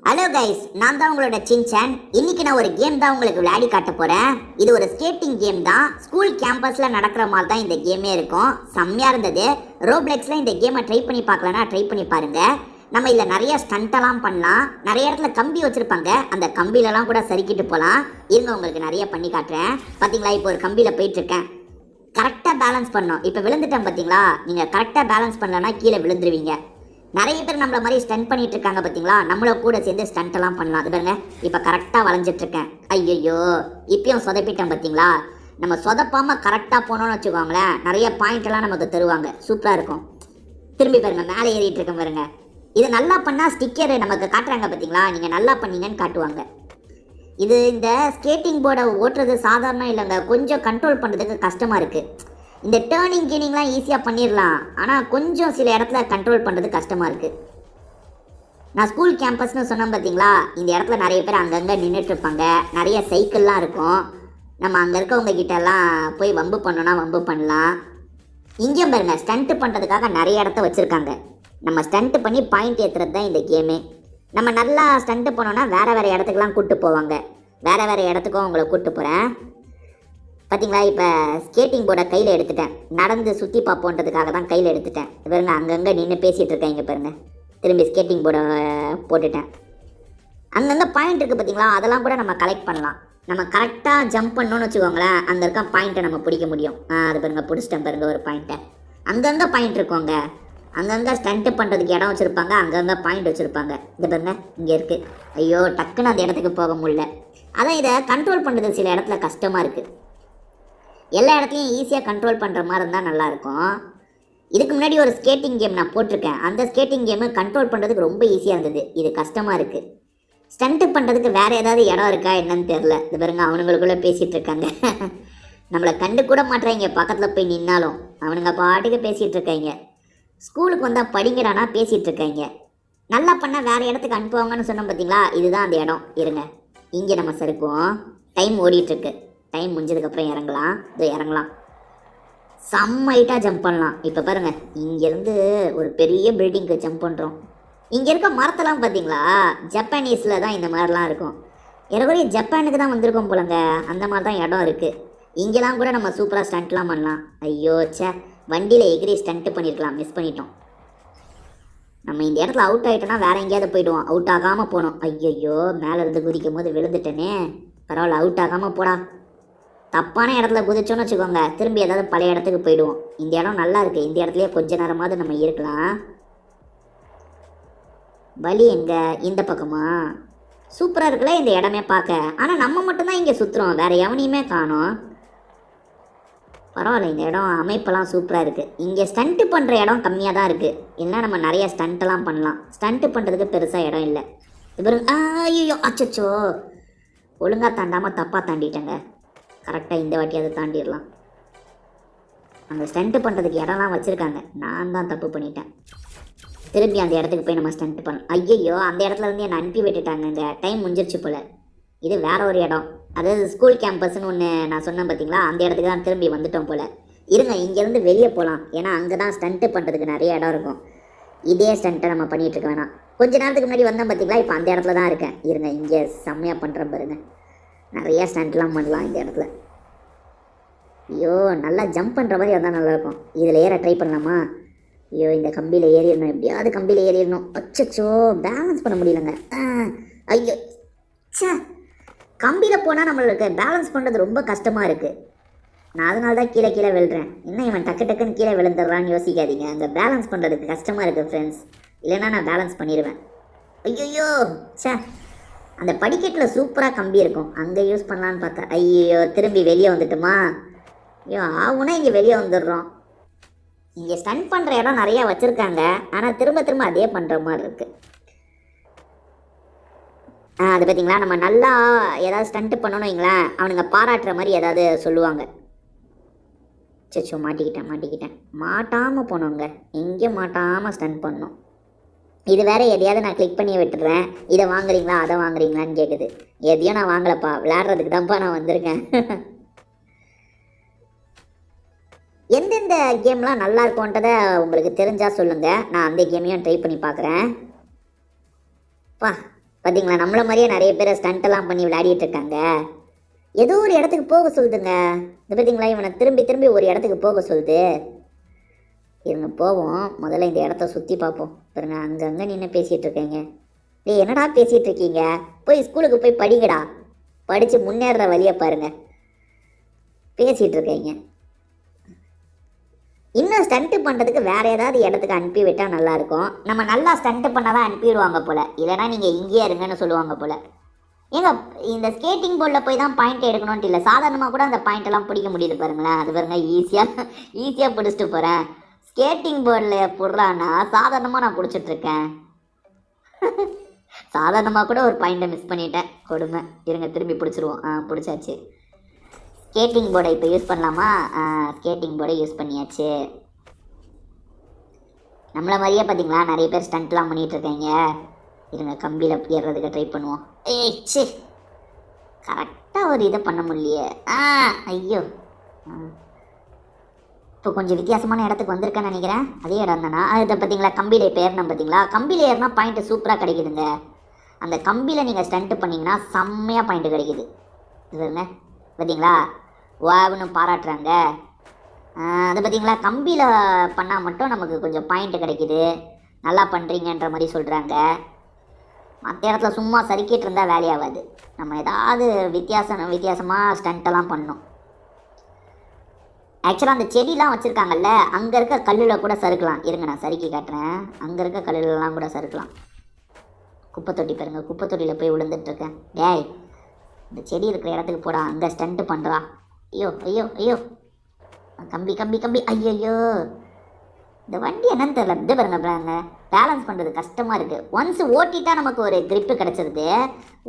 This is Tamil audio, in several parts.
ஹலோ கைஸ், நான் தான் உங்களோட சின்சான். இன்னைக்கு நான் ஒரு கேம் தான் உங்களுக்கு விளையாடி காட்ட போறேன். இது ஒரு ஸ்கேட்டிங் கேம் தான். ஸ்கூல் கேம்பஸ்ல நடக்கிற மாதிரி தான் இந்த கேமே இருக்கும். செம்மையா இருந்தது. ரோப்ளெக்ஸ்ல இந்த கேமை ட்ரை பண்ணி பார்க்கலன்னா ட்ரை பண்ணி பாருங்க. நம்ம இதில் நிறைய ஸ்டண்டெல்லாம் பண்ணலாம். நிறைய இடத்துல கம்பி வச்சிருப்பாங்க, அந்த கம்பிலெல்லாம் கூட சறுக்கிட்டு போகலாம். இருங்க உங்களுக்கு நிறைய பண்ணி காட்டுறேன். பார்த்தீங்களா, இப்போ ஒரு கம்பியில் போயிட்டு இருக்கேன். கரெக்டாக பேலன்ஸ் பண்ணணும். இப்போ விழுந்துட்டேன் பார்த்தீங்களா, நீங்கள் கரெக்டாக பேலன்ஸ் பண்ணலன்னா கீழே விழுந்துருவீங்க. நிறைய பேர் நம்மள மாதிரி ஸ்டண்ட் பண்ணிட்டு இருக்காங்க பார்த்தீங்களா, நம்மள கூட சேர்ந்து ஸ்டண்ட் எல்லாம் பண்ணலாம். அது பாருங்க, இப்போ கரெக்டாக வளைஞ்சிட்டு இருக்கேன். ஐயோ, இப்பயும் சொதப்பிட்டேன் பார்த்தீங்களா. நம்ம சொதப்பாம கரெக்டாக போனோம்னு வச்சுக்கோங்களேன், நிறைய பாயிண்ட் எல்லாம் நமக்கு தருவாங்க. சூப்பராக இருக்கும். திரும்பி பாருங்க, மேலே ஏறிட்டு இருக்கேன் பாருங்க. இது நல்லா பண்ணால் ஸ்டிக்கர் நமக்கு காட்டுறாங்க பார்த்தீங்களா, நீங்கள் நல்லா பண்ணீங்கன்னு காட்டுவாங்க. இது இந்த ஸ்கேட்டிங் போர்டை ஓட்டுறது சாதாரணம் இல்லைங்க, கொஞ்சம் கண்ட்ரோல் பண்ணுறதுக்கு கஷ்டமாக இருக்குது. இந்த டேர்னிங் கீனிங்லாம் ஈஸியாக பண்ணிடலாம், ஆனால் கொஞ்சம் சில இடத்துல கண்ட்ரோல் பண்ணுறது கஷ்டமாக இருக்குது. நான் ஸ்கூல் கேம்பஸ்னு சொன்னேன் பார்த்தீங்களா, இந்த இடத்துல நிறைய பேர் அங்கங்கே நின்றுட்டுருப்பாங்க. நிறைய சைக்கிள்லாம் இருக்கும். நம்ம அங்கே இருக்கவங்க கிட்டலாம் போய் வம்பு பண்ணோன்னா வம்பு பண்ணலாம். இங்கேயும் பாருங்க, ஸ்டண்ட்டு பண்ணுறதுக்காக நிறைய இடத்த வச்சுருக்காங்க. நம்ம ஸ்டண்ட்டு பண்ணி பாயிண்ட் ஏற்றுறது தான் இந்த கேமே. நம்ம நல்லா ஸ்டண்ட்டு பண்ணோன்னா வேறு வேறு இடத்துக்குலாம் கூப்பிட்டு போவாங்க. வேறு வேறு இடத்துக்கும் உங்களை கூப்பிட்டு போகிறேன். பார்த்தீங்களா, இப்போ ஸ்கேட்டிங் போர்டை கையில் எடுத்துட்டேன். நடந்து சுற்றி பார்ப்போன்றதுக்காக தான் கையில் எடுத்துட்டேன். பாருங்க, அங்கங்கே நின்று பேசிகிட்டு இருக்கேன். இங்கே பாருங்கள், திரும்பி ஸ்கேட்டிங் போர்டை போட்டுட்டேன். அங்கங்கே பாயிண்ட் இருக்குது பார்த்தீங்களா, அதெல்லாம் கூட நம்ம கலெக்ட் பண்ணலாம். நம்ம கரெக்டாக ஜம்ப் பண்ணோன்னு வச்சுக்கோங்களேன், அங்கே இருக்க பாயிண்ட்டை நம்ம பிடிக்க முடியும். அது பாருங்கள், பிடிச்சிட்டேன் பாருங்கள் ஒரு பாயிண்ட்டை. அங்கங்கே பாயிண்ட் இருக்குங்க. அங்கங்கே ஸ்டண்ட்டு பண்ணுறதுக்கு இடம் வச்சுருப்பாங்க, அங்கங்கே பாயிண்ட் வச்சுருப்பாங்க. இது பாருங்க, இங்கே இருக்குது. ஐயோ, டக்குன்னு அந்த இடத்துக்கு போக முடியல. அதான் இதை கண்ட்ரோல் பண்ணுறது சில இடத்துல கஷ்டமாக இருக்குது. எல்லா இடத்துலையும் ஈஸியாக கண்ட்ரோல் பண்ணுற மாதிரி இருந்தால் நல்லாயிருக்கும். இதுக்கு முன்னாடி ஒரு ஸ்கேட்டிங் கேம் நான் போட்டிருக்கேன். அந்த ஸ்கேட்டிங் கேமு கண்ட்ரோல் பண்ணுறதுக்கு ரொம்ப ஈஸியாக இருந்தது. இது கஷ்டமாக இருக்குது. ஸ்டண்ட்டு பண்ணுறதுக்கு வேறு ஏதாவது இடம் இருக்கா என்னன்னு தெரில. இது பாருங்க, அவனுங்களுக்குள்ளே பேசிகிட்டு இருக்காங்க. நம்மளை கண்டு கூட மாட்டுறாங்க, பக்கத்தில் போய் நின்னாலும் அவனுங்க பாட்டுக்கு பேசிகிட்டு இருக்காங்க. ஸ்கூலுக்கு வந்தால் படிங்கடானா பேசிகிட்டு இருக்காங்க. நல்லா பண்ணால் வேறு இடத்துக்கு அனுப்புவாங்கன்னு சொன்னோம் பார்த்தீங்களா, இதுதான் அந்த இடம். இருங்க, இங்கே நம்ம சறுக்குவோம். டைம் ஓடிட்டுருக்கு. டைம் முடிஞ்சதுக்கப்புறம் இறங்கலாம். இது இறங்கலாம், செம்மைட்டாக ஜம்ப் பண்ணலாம். இப்போ பாருங்கள், இங்கேருந்து ஒரு பெரிய பில்டிங்க்கு ஜம்ப் பண்ணுறோம். இங்கே இருக்க மரத்தெல்லாம் பார்த்தீங்களா, ஜப்பானீஸில் தான் இந்த மாதிரிலாம் இருக்கும். ஏறக்குறைய ஜப்பானுக்கு தான் வந்திருக்கோம் போலங்க, அந்த மாதிரி தான் இடம் இருக்குது. இங்கெல்லாம் கூட நம்ம சூப்பராக ஸ்டண்ட்லாம் பண்ணலாம். ஐயோ சே, வண்டியில் எகிரி ஸ்டண்ட்டு பண்ணியிருக்கலாம், மிஸ் பண்ணிட்டோம். நம்ம இந்த இடத்துல அவுட் ஆகிட்டோன்னா வேறு எங்கேயாவது போய்டுவோம். அவுட் ஆகாமல் போனோம். ஐயோ, மேலே இருந்து குதிக்கும் போது விழுந்துட்டேனே. பரவாயில்ல, அவுட் ஆகாமல் போடா. தப்பான இடத்துல குதிச்சோன்னு வச்சுக்கோங்க, திரும்பி ஏதாவது பழைய இடத்துக்கு போயிடுவோம். இந்த இடம் நல்லா இருக்குது. இந்த இடத்துலையே கொஞ்ச நேரமாவது நம்ம இருக்கலாம். வழி எங்கே? இந்த பக்கமா? சூப்பராக இருக்குல்ல இந்த இடமே பார்க்க. ஆனால் நம்ம மட்டும்தான் இங்கே சுற்றுறோம், வேறு எவனையுமே காணோம். பரவாயில்ல, இந்த இடம் அமைப்பெல்லாம் சூப்பராக இருக்குது. இங்கே ஸ்டண்ட்டு பண்ணுற இடம் கம்மியாக தான் இருக்குது. இல்லைனா நம்ம நிறைய ஸ்டண்ட்டெல்லாம் பண்ணலாம். ஸ்டண்ட்டு பண்ணுறதுக்கு பெருசாக இடம் இல்லை. இப்போ ஐயோ, அச்சச்சோ, ஒழுங்காக தாண்டாமல் தப்பாக தாண்டிட்டேங்க. கரெக்டாக இந்த வாட்டி அதை தாண்டிடலாம். அங்கே ஸ்டண்ட்டு பண்ணுறதுக்கு இடம்லாம் வச்சுருக்காங்க, நான் தான் தப்பு பண்ணிட்டேன். திரும்பி அந்த இடத்துக்கு போய் நம்ம ஸ்டண்ட்டு பண்ணலாம். ஐயோ, அந்த இடத்துல இருந்து என்னை அனுப்பி விட்டுட்டாங்க. இந்த டைம் முடிஞ்சிருச்சு போல். இது வேற ஒரு இடம், அதாவது ஸ்கூல் கேம்பஸ்ன்னு ஒன்று நான் சொன்னேன் பார்த்தீங்களா, அந்த இடத்துக்கு தான் திரும்பி வந்துட்டோம் போல். இருங்க, இங்கேருந்து வெளியே போகலாம். ஏன்னா அங்கே தான் ஸ்டண்ட்டு பண்ணுறதுக்கு நிறைய இடம் இருக்கும். இதே ஸ்டண்ட்டை நம்ம பண்ணிகிட்டு இருக்க வேணாம். கொஞ்ச நேரத்துக்கு முன்னாடி வந்தேன் பார்த்தீங்களா, இப்போ அந்த இடத்துல தான் இருக்கேன். இருங்க, இங்கே செம்மையாக பண்ணுறேன் பாருங்க. நிறையா ஸ்டண்ட்லாம் பண்ணலாம் இந்த இடத்துல. ஐயோ, நல்லா ஜம்ப் பண்ணுற மாதிரி வந்தால் நல்லாயிருக்கும். இதில் ஏற ட்ரை பண்ணலாமா? ஐயோ, இந்த கம்பியில் ஏறிடணும், எப்படியாவது கம்பியில் ஏறிடணும். அச்சச்சோ, பேலன்ஸ் பண்ண முடியலங்க. ஐயோ சே, கம்பியில் போனால் நம்மளுக்கு பேலன்ஸ் பண்ணுறது ரொம்ப கஷ்டமாக இருக்குது. நான் அதனால தான் கீழே கீழே விழுறேன். என்ன இவன் டக்கு டக்குன்னு கீழே விழுந்துடுறான்னு யோசிக்காதீங்க. அங்கே பேலன்ஸ் பண்ணுறதுக்கு கஷ்டமாக இருக்குது ஃப்ரெண்ட்ஸ். இல்லைன்னா நான் பேலன்ஸ் பண்ணிடுவேன். ஐயோ சே, அந்த படிக்கட்டில் சூப்பராக கம்பி இருக்கும், அங்கே யூஸ் பண்ணலான்னு பார்த்தா ஐயோ திரும்பி வெளியே வந்துட்டுமா. ஐயோ, ஆகுனா இங்கே வெளியே வந்துடுறோம். இங்கே ஸ்டண்ட் பண்ணுற இடம் நிறையா வச்சுருக்காங்க, ஆனால் திரும்ப திரும்ப அதே பண்ணுற மாதிரி இருக்குது. அது பார்த்தீங்களா, நம்ம நல்லா ஏதாவது ஸ்டண்ட்டு பண்ணணும் வைங்களேன், அவனுங்க பாராட்டுற மாதிரி ஏதாவது சொல்லுவாங்க. சச்சோ, மாட்டிக்கிட்டேன். மாட்டாமல் போனோங்க, எங்கேயும் மாட்டாமல் ஸ்டண்ட் பண்ணணும். இது வேறு எதையாவது நான் கிளிக் பண்ணி விட்டுறேன். இதை வாங்குறீங்களா அதை வாங்குறீங்களான்னு கேட்குது. எதையும் நான் வாங்கலப்பா, விளையாடுறதுக்கு தான்ப்பா நான் வந்திருக்கேன். எந்தெந்த கேம்லாம் நல்லா இருக்கும்ன்றதை உங்களுக்கு தெரிஞ்சால் சொல்லுங்கள், நான் அந்த கேமையும் ட்ரை பண்ணி பார்க்குறேன். பா, பார்த்தீங்களா, நம்மள மாதிரியே நிறைய பேர் ஸ்டண்ட் எல்லாம் பண்ணி விளையாடிட்டு இருக்காங்க. ஏதோ ஒரு இடத்துக்கு போக சொல்லுதுங்க. இது பார்த்தீங்களா, இவனை திரும்பி திரும்பி ஒரு இடத்துக்கு போக சொல்லுது. இருங்க போவோம், முதல்ல இந்த இடத்த சுற்றி பார்ப்போம். பாருங்க, அங்கங்கே நின்று பேசிகிட்டு இருக்கீங்க. டேய் என்னடா பேசிகிட்டு இருக்கீங்க? போய் ஸ்கூலுக்கு போய் படிங்கடா, படித்து முன்னேற வழியை பாருங்க. பேசிகிட்டு இருக்கீங்க. இன்னும் ஸ்டண்ட்டு பண்ணுறதுக்கு வேறு ஏதாவது இடத்துக்கு அனுப்பி விட்டால் நல்லாயிருக்கும். நம்ம நல்லா ஸ்டண்ட்டு பண்ண தான் அனுப்பிடுவாங்க போல், இல்லைனா நீங்கள் இங்கேயே இருங்கன்னு சொல்லுவாங்க போல். ஏங்க இந்த ஸ்கேட்டிங் போர்டில் போய் தான் பாயிண்ட் எடுக்கணும்ட்டு இல்லை, சாதாரணமாக கூட அந்த பாயிண்டெல்லாம் பிடிக்க முடியுது பாருங்களேன். அது பாருங்க, ஈஸியாக பிடிச்சிட்டு போகிறேன். ஸ்கேட்டிங் போர்டில் போடுறான்னா சாதாரணமாக நான் பிடிச்சிட்ருக்கேன். சாதாரணமாக கூட ஒரு பாயிண்ட்டை மிஸ் பண்ணிட்டேன், கொடுமை. இருங்க திரும்பி பிடிச்சிருவோம். பிடிச்சாச்சு. ஸ்கேட்டிங் போர்டை இப்போ யூஸ் பண்ணலாமா? ஸ்கேட்டிங் போர்டை யூஸ் பண்ணியாச்சு. நம்மளை மாதிரியே பார்த்தீங்களா நிறைய பேர் ஸ்டண்ட்லாம் பண்ணிகிட்ருக்கீங்க. இருங்க கம்பியில் ஏறுறதுக்கு ட்ரை பண்ணுவோம். சி கரெக்டாக ஒரு இதை பண்ண முடியலையே. ஐயோ, இப்போ கொஞ்சம் வித்தியாசமான இடத்துக்கு வந்திருக்கேன்னு நினைக்கிறேன். அதே இடம் தானா? அதை பார்த்தீங்களா, கம்பியில் இப்போ ஏறினா பார்த்தீங்களா, கம்பியில் ஏறினா பாயிண்ட்டு சூப்பராக கிடைக்குதுங்க. அந்த கம்பியில் நீங்கள் ஸ்டண்ட்டு பண்ணிங்கன்னா செம்மையாக பாயிண்ட்டு கிடைக்குது. இதுங்க பார்த்தீங்களா, வாவுன்னு பாராட்டுறாங்க. அது பார்த்தீங்களா, கம்பியில் பண்ணால் மட்டும் நமக்கு கொஞ்சம் பாயிண்ட்டு கிடைக்குது, நல்லா பண்ணுறீங்கன்ற மாதிரி சொல்கிறாங்க. மற்ற இடத்துல சும்மா சறுக்கிட்டு இருந்தால் வேலையாகாது. நம்ம ஏதாவது வித்தியாசமாக ஸ்டண்ட்டெல்லாம் பண்ணணும். ஆக்சுவலாக அந்த செடிலாம் வச்சுருக்காங்கல்ல, அங்கே இருக்க கல்லில் கூட சறுக்கலாம். இருங்க நான் சறுக்கி காட்டுறேன். அங்கே இருக்க கல்லுலலாம் கூட சறுக்கலாம். குப்பை தொட்டி பாருங்கள், குப்பை தொட்டியில் போய் விழுந்துட்டுருக்கேன். டேய் இந்த செடி இருக்கிற இடத்துக்கு போடா, அங்கே ஸ்டண்ட்டு பண்ணுறா. ஐயோ ஐயோ ஐயோ, கம்பி கம்பி கம்பி, ஐயோ இந்த வண்டி என்னன்னு தெரியல. இப்படி பாருங்க, பேலன்ஸ் பண்ணுறது கஷ்டமாக இருக்குது. ஒன்ஸ் ஓட்டிட்டா நமக்கு ஒரு கிரிப்பு கிடச்சிருது,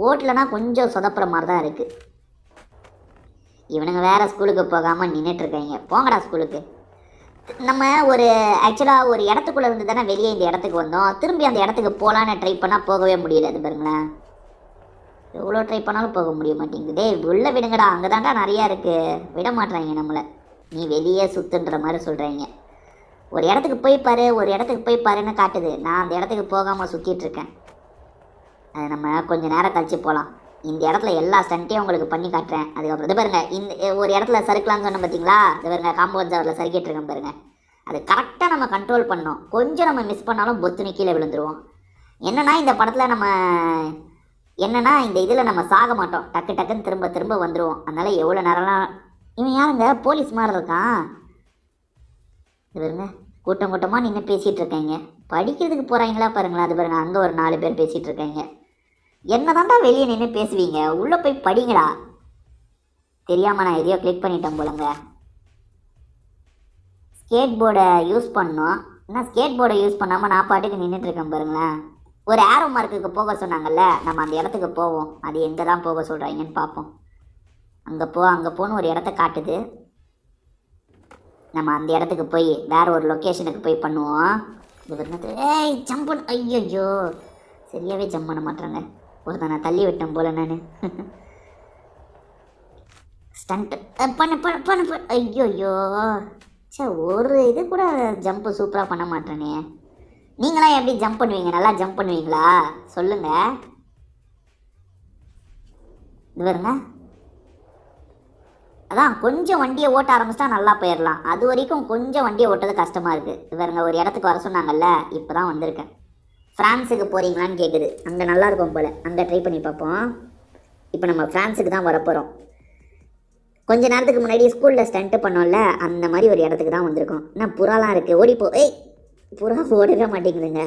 ஓட்டலைன்னா கொஞ்சம் சொதப்புற மாதிரி தான் இருக்குது. இவனுங்க வேறு ஸ்கூலுக்கு போகாமல் நின்றுட்டுருக்காங்க. போங்கடா ஸ்கூலுக்கு. நம்ம ஆக்சுவலாக ஒரு இடத்துக்குள்ளே இருந்து தானே வெளியே இந்த இடத்துக்கு வந்தோம். திரும்பி அந்த இடத்துக்கு போகலான்னு ட்ரை பண்ணால் போகவே முடியல. அது பாருங்களேன், எவ்வளோ ட்ரை பண்ணாலும் போக முடிய மாட்டேங்குது. டேய் உள்ளே விடுங்கடா, அங்கே தாண்டா நிறையா இருக்குது. விட மாட்டுறாங்க நம்மளை. நீ வெளியே சுற்றுன்ற மாதிரி சொல்கிறீங்க. ஒரு இடத்துக்கு போய் பாருன்னு காட்டுது. நான் அந்த இடத்துக்கு போகாமல் சுற்றிட்டுருக்கேன். அது நம்ம கொஞ்சம் நேரம் கழிச்சு போகலாம். இந்த இடத்துல எல்லா ஸ்டண்ட்டையும் உங்களுக்கு பண்ணி காட்டுறேன். அதுக்கப்புறம் இது பாருங்கள், இந்த ஒரு இடத்துல சறுக்கலான்னு சொன்னோம் பார்த்தீங்களா, இது பாருங்கள் காம்பவுண்ட் ஜவரில் சறுக்கிட்டு இருக்கேன் பாருங்கள். அது கரெக்டாக நம்ம கண்ட்ரோல் பண்ணோம். கொஞ்சம் நம்ம மிஸ் பண்ணாலும் பொத்துனு கீழே விழுந்துருவோம். என்னென்னா இந்த படத்தில் இந்த இதில் நம்ம சாக மாட்டோம், டக்கு டக்குன்னு திரும்ப திரும்ப வந்துடுவோம். அதனால் எவ்வளோ நேரம்லாம். இவன் யாருங்க போலீஸ் மாதிரி இருக்கான்? இது பாருங்க, கூட்டம் கூட்டமாக நின்று பேசிகிட்டு இருக்கேங்க. படிக்கிறதுக்கு போகிறாங்களா பாருங்களா. அது பாருங்கள், அங்கே ஒரு 4 பேர் பேசிகிட்டு இருக்கேங்க. என்ன தாண்டா வெளியே நின்று பேசுவீங்க, உள்ளே போய் படிங்கடா. தெரியாமல் நான் எதையோ கிளிக் பண்ணிட்டேன் போலங்க. ஸ்கேட் போர்டை யூஸ் பண்ணோம். ஆனால் ஸ்கேட் போர்டை யூஸ் பண்ணாமல் நான் பாட்டுக்கு நின்றுட்டுருக்கேன் பாருங்களேன். ஒரு ஏரோ மார்க்குக்கு போக சொன்னாங்கல்ல, நம்ம அந்த இடத்துக்கு போவோம். அது எங்கே தான் போக சொல்கிறாங்கன்னு பார்ப்போம். அங்கே போன்னு ஒரு இடத்த காட்டுது. நம்ம அந்த இடத்துக்கு போய் வேறு ஒரு லொக்கேஷனுக்கு போய் பண்ணுவோம். இது வந்து ஜம்ப் பண்ண, ஐயோ சரியாகவே ஜம்ப் பண்ண மாட்டேறாங்க. ஒருத்தன் நான் தள்ளி விட்டேன் போல் நான். ஸ்டண்ட்டு பண்ண ஐயோ சார், ஒரு இது கூட ஜம்ப்பு சூப்பராக பண்ண மாட்டேனே. நீங்களாம் எப்படி ஜம்ப் பண்ணுவீங்க? நல்லா ஜம்ப் பண்ணுவீங்களா சொல்லுங்கள். இது வருங்க, அதான் கொஞ்சம் வண்டியை ஓட்ட ஆரம்பிச்சிட்டா நல்லா போயிடலாம். அது வரைக்கும் கொஞ்சம் வண்டியை ஓட்டுறது கஷ்டமாக இருக்குது. இது வருங்க, ஒரு இடத்துக்கு வர சொன்னாங்கல்ல, இப்போ தான் வந்திருக்கேன். ஃப்ரான்ஸுக்கு போகிறீங்களான்னு கேட்குது. அங்கே நல்லாயிருக்கும் போல், அங்கே ட்ரை பண்ணி பார்ப்போம். இப்போ நம்ம ஃப்ரான்ஸுக்கு தான் வரப்போகிறோம். கொஞ்ச நேரத்துக்கு முன்னாடி ஸ்கூலில் ஸ்டண்ட்டு பண்ணோம்ல, அந்த மாதிரி ஒரு இடத்துக்கு தான் வந்திருக்கோம். என்ன புறாலாம் இருக்குது, ஓடிப்போ. புறா ஓடவே மாட்டேங்குதுங்க.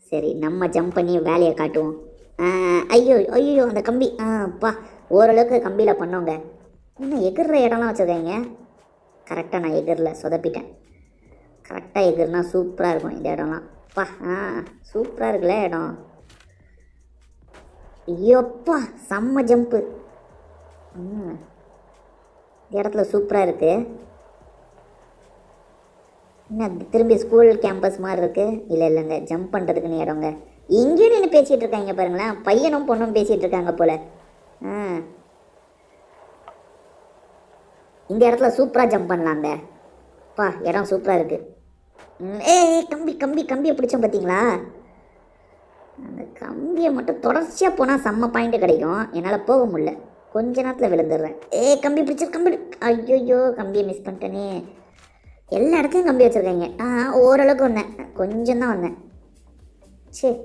சரி நம்ம ஜம்ப் பண்ணி வேலையை காட்டுவோம். ஐயோ ஐயோ அந்த கம்பி, அப்பா ஓரளவுக்கு கம்பியில் பண்ணோங்க. இன்னும் எகிர்ற இடம்லாம் வச்சுருக்கீங்க. கரெக்டாக நான் எகிரில் சொதப்பிட்டேன். கரெக்டாக எகிர்னா சூப்பராக இருக்கும் இந்த இடம்லாம். அப்பா சூப்பராக இருக்குல்ல இடம். ஐயோப்பா செம்ம ஜம்ப்பு. இந்த இடத்துல சூப்பராக இருக்குது. என்ன திரும்பி ஸ்கூல் கேம்பஸ் மாதிரி இருக்குது? இல்லைங்க, ஜம்ப் பண்ணுறதுக்குன்னு இடங்க. இங்கேயும் நின்று பேசிகிட்டு இருக்காங்க பாருங்களேன். பையனும் பொண்ணும் பேசிகிட்டு இருக்காங்க போல். இந்த இடத்துல சூப்பராக ஜம்ப் பண்ணலாங்க. பா இடம் சூப்பராக இருக்குது. கம்பியை பிடிச்சோம் பார்த்தீங்களா? அந்த கம்பியை மட்டும் தொடர்ச்சியாக போனால் செம்ம பாயிண்ட் கிடைக்கும். என்னால் போக முடியல, கொஞ்ச நேரத்தில் விழுந்துடுறேன். கம்பி பிடிச்சி கம்பி. ஐயோ கம்பியை மிஸ் பண்ணிட்டேனே. எல்லா இடத்துலையும் கம்பி வச்சுருக்காங்க. ஓரளவுக்கு வந்தேன், கொஞ்சம் தான் வந்தேன். சரி,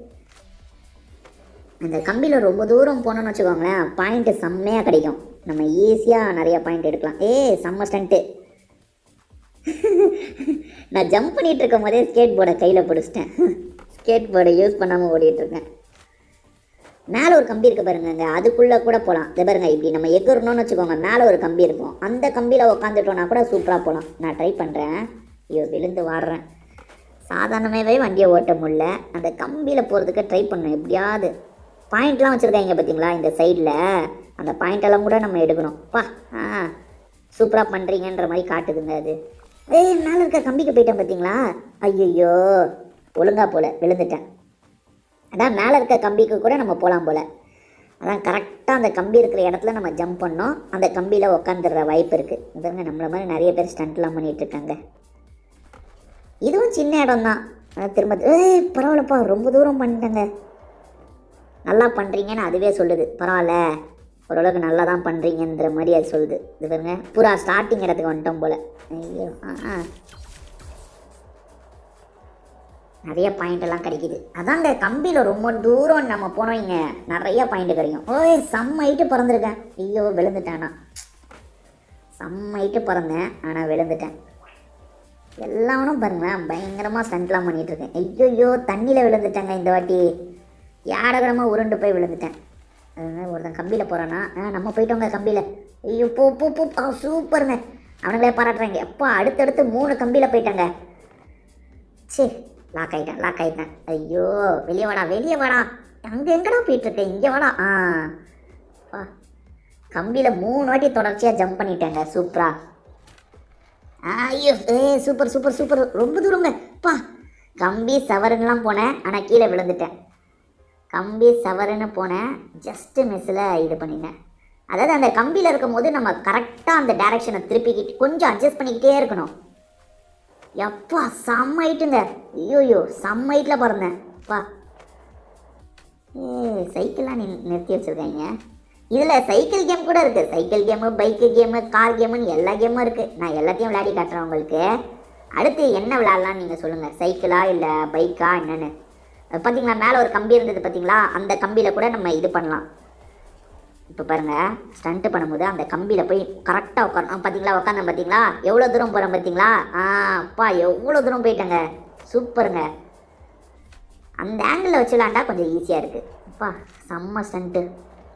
அந்த கம்பியில் ரொம்ப தூரம் போனோன்னு வச்சுக்கோங்களேன், பாயிண்ட்டு செம்மையாக கிடைக்கும். நம்ம ஈஸியாக நிறையா பாயிண்ட் எடுக்கலாம். செம்ம ஸ்டண்ட்டு. நான் ஜம்ப் பண்ணிகிட்டு இருக்கும் போதே ஸ்கேட் போர்டை கையில் பிடிச்சிட்டேன். ஸ்கேட் போர்டை யூஸ் பண்ணாமல் ஓடிட்டுருக்கேன். மேலே ஒரு கம்பி இருக்குது பாருங்க, அதுக்குள்ளே கூட போகலாம். இதை பாருங்க, இப்படி நம்ம எகிறணும்னு வச்சுக்கோங்க, மேலே ஒரு கம்பி இருக்கும். அந்த கம்பியில் உட்காந்துட்டோன்னா கூட சூப்பராக போகலாம். நான் ட்ரை பண்ணுறேன். ஐயோ விழுந்து வாடுறேன். சாதாரணமாகவே வண்டியை ஓட்ட முடியல, அந்த கம்பியில் போகிறதுக்கு ட்ரை பண்ணேன். எப்படியாவது பாயிண்ட்லாம் வச்சுருக்காங்க பார்த்தீங்களா இந்த சைடில், அந்த பாயிண்டெல்லாம் கூட நம்ம எடுக்கணும். சூப்பராக பண்ணுறீங்கன்ற மாதிரி காட்டுதுங்க அது. மேலே இருக்க கம்பிக்கு போயிட்டேன் பார்த்தீங்களா. ஐயோ ஒழுங்கா போல விழுந்துட்டேன். அதான் மேலே இருக்க கம்பிக்கு கூட நம்ம போகலாம் போல். அதான் கரெக்டாக அந்த கம்பி இருக்கிற இடத்துல நம்ம ஜம்ப் பண்ணோம், அந்த கம்பியில் உக்காந்துடுற வாய்ப்பு இருக்குது. இதுங்க நம்மளை மாதிரி நிறைய பேர் ஸ்டண்ட்லாம் பண்ணிகிட்ருக்காங்க. இதுவும் சின்ன இடம் தான், திரும்ப பரவாயில்லப்பா, ரொம்ப தூரம் பண்ணிட்டேங்க. நல்லா பண்ணுறீங்கன்னு அதுவே சொல்லுது. பரவாயில்ல, ஓரளவுக்கு நல்லா தான் பண்ணுறீங்கன்ற மாதிரி அது சொல்லுது. இது பாருங்க, பூரா ஸ்டார்டிங் இடத்துக்கு வந்துட்டோம் போல். ஐயோ நிறைய பாயிண்ட் எல்லாம் கிடைக்குது. அதாங்க கம்பியில் ரொம்ப தூரம் நம்ம போனோங்க, நிறைய பாயிண்ட் கிடைக்கும். செம்மைட்டு பிறந்திருக்கேன். ஐயோ விழுந்துட்டேனா, செம்மைட்டு பிறந்தேன் ஆனால் விழுந்துட்டேன். எல்லாவனும் பாருங்களேன், பயங்கரமாக ஸ்டண்ட்லாம் பண்ணிகிட்ருக்கேன். ஐயோ தண்ணியில் விழுந்துட்டேங்க இந்த வாட்டி. ஏடகரமாக உருண்டு போய் விழுந்துட்டேன். ஒருத்தன் கம்பியில் போகிறான்னா, நம்ம போயிட்டோங்க கம்பியில். ஐயோ பூ பூ பூ சூப்பருங்க, அவனுங்களே பாராட்டுறாங்க. அப்பா அடுத்தடுத்து 3 கம்பியில் போயிட்டாங்க. சரி, லாக் ஆகிட்டேன். ஐயோ வெளியே வாடா. அங்கே எங்கடா போயிட்டுருக்கேன், இங்கே வாடா. கம்பியில் 3 வாட்டி தொடர்ச்சியாக ஜம்ப் பண்ணிட்டேங்க. சூப்பரா. ஐயோ சூப்பர் ரொம்ப தூரங்க. கம்பி சவருன்னெலாம் போனேன், ஆனால் கீழே விழுந்துட்டேன். கம்பி சவருன்னு போனேன், ஜஸ்ட்டு மிஸ்ஸில் இது பண்ணினேன். அதாவது அந்த கம்பியில் இருக்கும் போது நம்ம கரெக்டாக அந்த டைரெக்ஷனை திருப்பிக்கிட்டு கொஞ்சம் அட்ஜஸ்ட் பண்ணிக்கிட்டே இருக்கணும். எப்பா செம்மைட்டுங்க. ஐயோயோ செம்மைட்டில் பிறந்தேன். சைக்கிள்லாம் நிறுத்தி வச்சுருக்காங்க. இதில் சைக்கிள் கேம் கூட இருக்குது. Cycle game, bike game, car கேமுன்னு எல்லா கேமும் இருக்குது. நான் எல்லாத்தையும் விளையாடி காட்டுறேன் உங்களுக்கு. அடுத்து என்ன விளையாடலான்னு நீங்கள் சொல்லுங்கள். சைக்கிளா இல்லை பைக்கா என்னென்னு. பார்த்தீங்களா மேலே ஒரு கம்பி இருந்தது பார்த்தீங்களா, அந்த கம்பியில் கூட நம்ம இது பண்ணலாம். இப்போ பாருங்கள், ஸ்டண்ட்டு பண்ணும்போது அந்த கம்பியில் போய் கரெக்டாக உட்காரணும். பார்த்தீங்களா உட்காந்தேன் பார்த்தீங்களா, எவ்வளோ தூரம் போகிறேன் பார்த்தீங்களா. அப்பா எவ்வளோ தூரம் போயிட்டேங்க. சூப்பருங்க. அந்த ஆங்கிளில் வச்சு விளாண்டா கொஞ்சம் ஈஸியாக இருக்குது. அப்பா செம்ம ஸ்டண்ட்டு,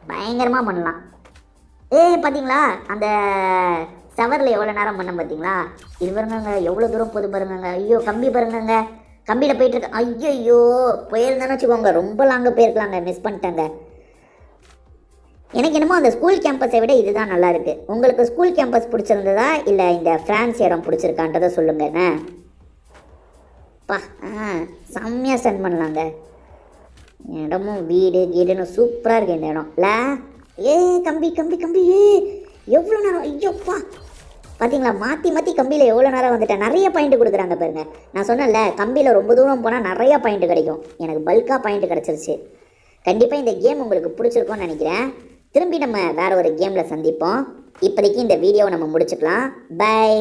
பயங்கரமாக பண்ணலாம். பார்த்தீங்களா அந்த செவரில் எவ்வளோ நேரம் பண்ண பார்த்தீங்களா. இது பாருங்க எவ்வளோ தூரம் போது பாருங்க. ஐயோ கம்பி பாருங்க, கம்பியில் போயிட்டுருக்கேன். ஐயோ போயிருந்தேன்னு வச்சுக்கோங்க, ரொம்ப லாங்க போயிருக்கலாங்க, மிஸ் பண்ணிட்டேங்க. எனக்கு என்னமோ அந்த ஸ்கூல் கேம்பஸை விட இதுதான் நல்லா இருக்குது. உங்களுக்கு ஸ்கூல் கேம்பஸ் பிடிச்சிருந்ததா இல்லை இந்த ஃப்ரான்ஸ் இடம் பிடிச்சிருக்கான்றதை சொல்லுங்கண்ணே. செம்மையாக ஸ்டண்ட் பண்ணலாங்க. இடமும் வீடு கீடுன்னு சூப்பராக இருக்குது இந்த இடம் இல்லை. கம்பி எவ்வளோ நேரம். ஐயோப்பா பார்த்தீங்களா, மாற்றி கம்பியில் எவ்வளோ நேரம் வந்துட்டேன். நிறைய பாயிண்ட் கொடுக்குறாங்க பாருங்க. நான் சொன்னேன்ல, கம்பியில் ரொம்ப தூரம் போனால் நிறையா பாயிண்ட் கிடைக்கும். எனக்கு பல்காக பாயிண்ட் கிடச்சிருச்சு. கண்டிப்பாக இந்த கேம் உங்களுக்கு பிடிச்சிருக்கும்னு நினைக்கிறேன். திரும்பி நம்ம வேறு ஒரு கேமில் சந்திப்போம். இப்போதைக்கு இந்த வீடியோவை நம்ம முடிச்சுக்கலாம். பை.